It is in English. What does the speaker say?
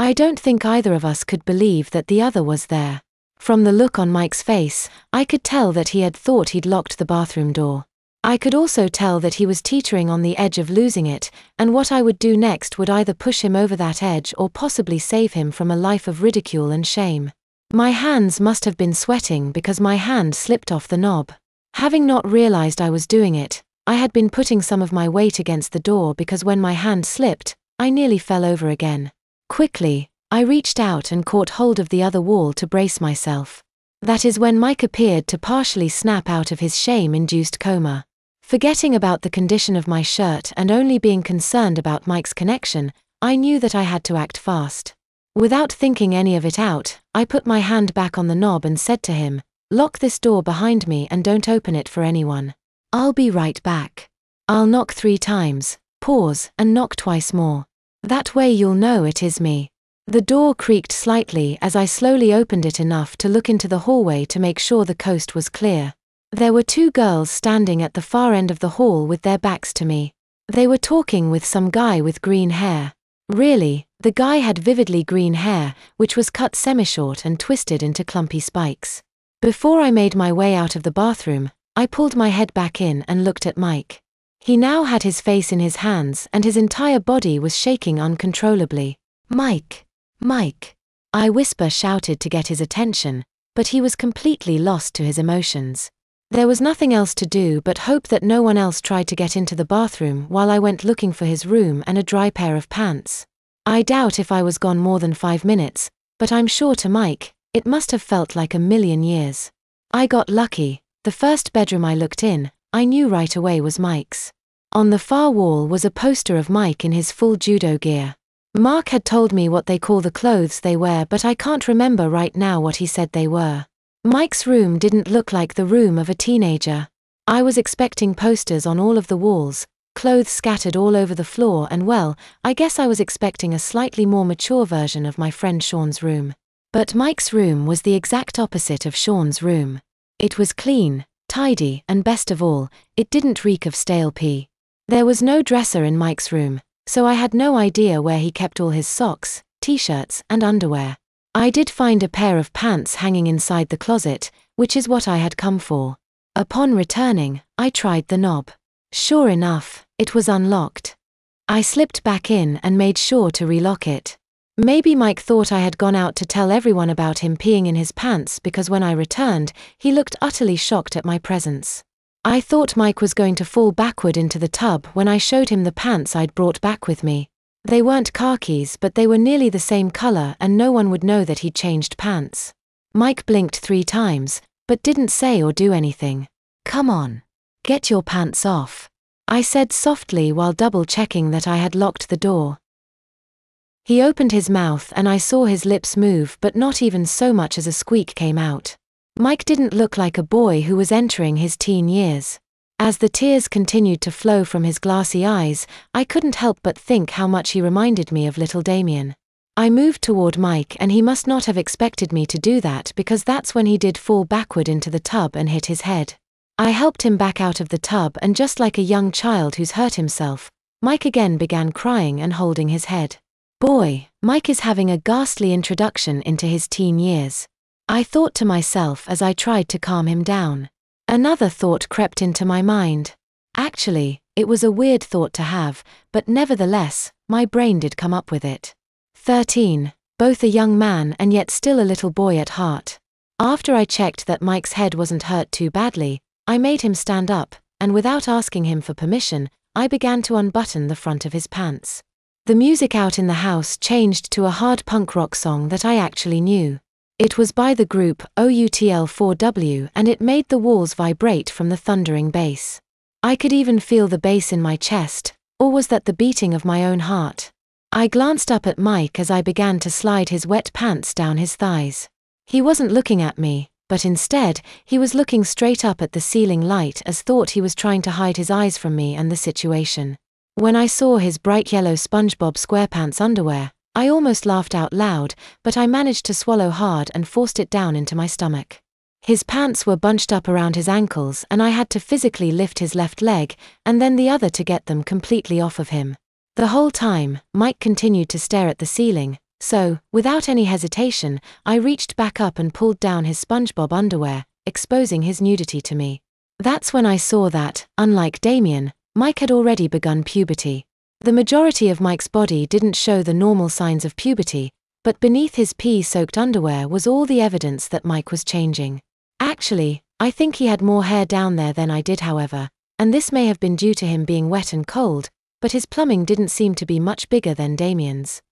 I don't think either of us could believe that the other was there. From the look on Mike's face, I could tell that he had thought he'd locked the bathroom door. I could also tell that he was teetering on the edge of losing it, and what I would do next would either push him over that edge or possibly save him from a life of ridicule and shame. My hands must have been sweating because my hand slipped off the knob. Having not realized I was doing it, I had been putting some of my weight against the door because when my hand slipped, I nearly fell over again. Quickly, I reached out and caught hold of the other wall to brace myself. That is when Mike appeared to partially snap out of his shame-induced coma. Forgetting about the condition of my shirt and only being concerned about Mike's connection, I knew that I had to act fast. Without thinking any of it out, I put my hand back on the knob and said to him, "Lock this door behind me and don't open it for anyone. I'll be right back. I'll knock 3 times, pause, and knock twice more. That way you'll know it is me." The door creaked slightly as I slowly opened it enough to look into the hallway to make sure the coast was clear. There were 2 girls standing at the far end of the hall with their backs to me. They were talking with some guy with green hair. Really, the guy had vividly green hair, which was cut semi-short and twisted into clumpy spikes. Before I made my way out of the bathroom, I pulled my head back in and looked at Mike. He now had his face in his hands and his entire body was shaking uncontrollably. "Mike! Mike!" I shouted to get his attention, but he was completely lost to his emotions. There was nothing else to do but hope that no one else tried to get into the bathroom while I went looking for his room and a dry pair of pants. I doubt if I was gone more than 5 minutes, but I'm sure to Mike, it must have felt like a million years. I got lucky. The first bedroom I looked in, I knew right away was Mike's. On the far wall was a poster of Mike in his full judo gear. Mark had told me what they call the clothes they wear, but I can't remember right now what he said they were. Mike's room didn't look like the room of a teenager. I was expecting posters on all of the walls, clothes scattered all over the floor, and well, I guess I was expecting a slightly more mature version of my friend Sean's room. But Mike's room was the exact opposite of Sean's room. It was clean, tidy, and best of all, it didn't reek of stale pee. There was no dresser in Mike's room, so I had no idea where he kept all his socks, t-shirts, and underwear. I did find a pair of pants hanging inside the closet, which is what I had come for. Upon returning, I tried the knob. Sure enough, it was unlocked. I slipped back in and made sure to relock it. Maybe Mike thought I had gone out to tell everyone about him peeing in his pants because when I returned, he looked utterly shocked at my presence. I thought Mike was going to fall backward into the tub when I showed him the pants I'd brought back with me. They weren't khakis, but they were nearly the same color and no one would know that he'd changed pants. Mike blinked 3 times, but didn't say or do anything. "Come on. Get your pants off," I said softly while double-checking that I had locked the door. He opened his mouth and I saw his lips move, but not even so much as a squeak came out. Mike didn't look like a boy who was entering his teen years. As the tears continued to flow from his glassy eyes, I couldn't help but think how much he reminded me of little Damien. I moved toward Mike and he must not have expected me to do that because that's when he did fall backward into the tub and hit his head. I helped him back out of the tub and just like a young child who's hurt himself, Mike again began crying and holding his head. Boy, Mike is having a ghastly introduction into his teen years. I thought to myself as I tried to calm him down. Another thought crept into my mind. Actually, it was a weird thought to have, but nevertheless, my brain did come up with it. 13, both a young man and yet still a little boy at heart. After I checked that Mike's head wasn't hurt too badly, I made him stand up, and without asking him for permission, I began to unbutton the front of his pants. The music out in the house changed to a hard punk rock song that I actually knew. It was by the group OUTL4W and it made the walls vibrate from the thundering bass. I could even feel the bass in my chest, or was that the beating of my own heart? I glanced up at Mike as I began to slide his wet pants down his thighs. He wasn't looking at me, but instead, he was looking straight up at the ceiling light as thought he was trying to hide his eyes from me and the situation. When I saw his bright yellow SpongeBob SquarePants underwear, I almost laughed out loud, but I managed to swallow hard and forced it down into my stomach. His pants were bunched up around his ankles and I had to physically lift his left leg and then the other to get them completely off of him. The whole time, Mike continued to stare at the ceiling, So, without any hesitation, I reached back up and pulled down his SpongeBob underwear, exposing his nudity to me. That's when I saw that, unlike Damien, Mike had already begun puberty. The majority of Mike's body didn't show the normal signs of puberty, but beneath his pee-soaked underwear was all the evidence that Mike was changing. Actually, I think he had more hair down there than I did, however, and this may have been due to him being wet and cold, but his plumbing didn't seem to be much bigger than Damien's.